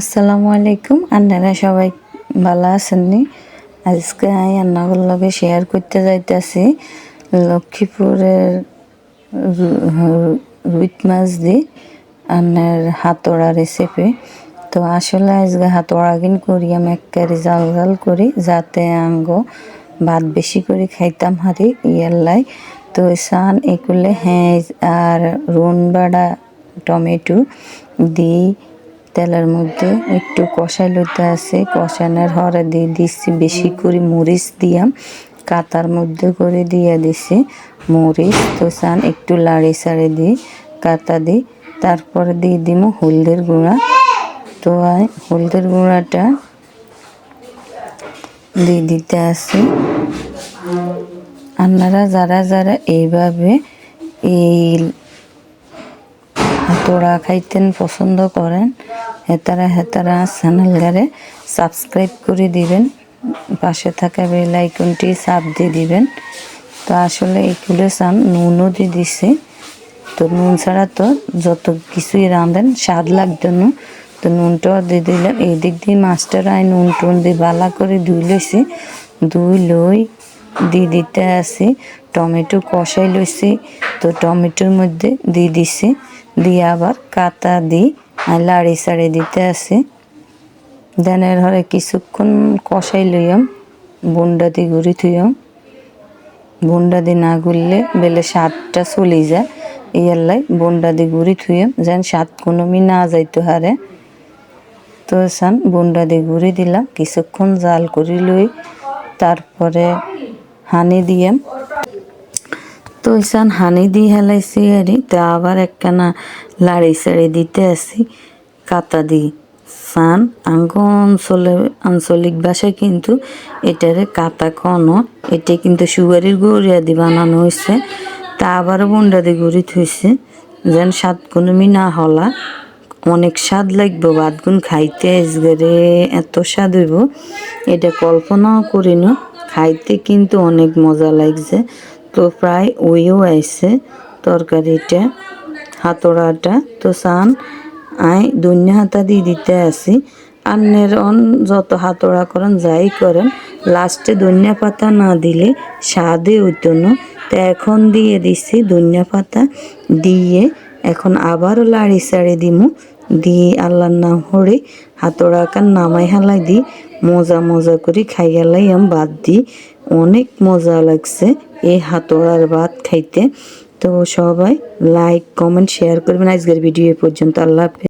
আসসালামু আলাইকুম। আপনারা সবাই ভালো আছেননি? আজকে আমি রান্নাগুলোর লগে শেয়ার করতে যাইতেছি লক্ষ্মীপুরের রুই মাছ দিয়ে আপনার হাতোড়া রেসিপি। তো আসলে আজকে হাতোড়া কিন করি আমি একবারে জাল জাল করি, যাতে আঙ্গো ভাত বেশি করে খাইতাম হারি ইয়াল্লাই। তো সান এগুলো আর রুন বাড়া টমেটো দিই তেলের মধ্যে একটু কষাই লইতে আছে, কষানোর হরে দিয়ে দিচ্ছি বেশি করে মরিচ দিয়াম, কাতার মধ্যে করে দিয়ে দিছি মরিচ। তো সান একটু লাড়ি সাড়ি দিই কাতা দিই, তারপরে দিয়ে দিব হলদের গুঁড়া। তো হলদের গুঁড়াটা দিয়ে দিতে আসি। আপনারা যারা যারা এইভাবে এই হাতোড়া খাইতেন পছন্দ করেন, হেতারা চ্যানেলটারে সাবস্ক্রাইব করে দিবেন, পাশে থাকা বেল আইকনটি চাপ দিয়ে দিবেন। তো আসলে এইগুলো চান নুনও দিয়ে দিছি, তো নুন ছাড়া তো যত কিছুই রাঁধেন স্বাদ লাগতো না, তো নুনটাও দিয়ে দিলাম। এই দিক দিয়ে মাছটা নুন টুন দিয়ে বালা করে ধুই লইছি, ধুই লই দিয়ে দিতে আসি। টমেটো কষাই লইছি, তো টমেটোর মধ্যে দিয়ে দিছি, দিয়ে আবার কাতা দিই লাড়ি সাড়ি দিতে আসি। দেনের হরে কিছুক্ষণ কষাই লইয়াম, বুন্ডা দিয়ে ঘুরি থুইয়াম। বুন্ডা দিয়ে না ঘুরলে বেলে স্বাদটা চলে যায়, ইয়াল্লাই বুন্ডা দিয়ে ঘুরি থুইয়াম যেন স্বাদ কোনোমি না যাইতো হারে। তো সান বুন্ডা দিয়ে ঘুরি দিলাম, কিছুক্ষণ জাল করি লই, তারপরে হানি দিয়াম। তো সান হানি দিয়ে হেলাইছি আরি, তো আবার একখানা লাড়ি সাড়ি দিতে আসি কাতা দিই। সান আঞ্চলিক ভাষায় কিন্তু এটারে কাতা কনো, এটা কিন্তু সুগারির গড়িয়া দিয়ে বানানো হয়েছে। তা আবারও বুন্ডা দিয়ে গড়ি থইছে যেন স্বাদ কোনোমি না হলা, অনেক স্বাদ লাগবে ভাতগুন খাইতে। আজগারে এত স্বাদ হইব এটা কল্পনাও করি না, খাইতে কিন্তু অনেক মজা লাগছে। তো প্রায় ওইও আইছে তরকারিটা, হাতোড়াটা। তো সান ধনিয়া হাতা দিয়ে দিতে আসি। আন্নের যত হাতোড়া করেন যাই করেন লাস্টে ধনিয়া পাতা না দিলে স্বাদে হইতো না। তো এখন দিয়ে দিছি ধনিয়া পাতা, দিয়ে এখন আবারও লাড়ি সাড়ি দিমু, দিয়ে আল্লাহর নাম হরে হাতোড়াকার নামাই হালাই দিই, মজা করে খাইয়ালাই ভাত দিই। অনেক মজা লাগছে এই হাতোড়ার ভাত খাইতে। তো সবাই লাইক কমেন্ট শেয়ার করবেন। আজকের ভিডিও পর্যন্ত, আল্লাহ হাফেজ।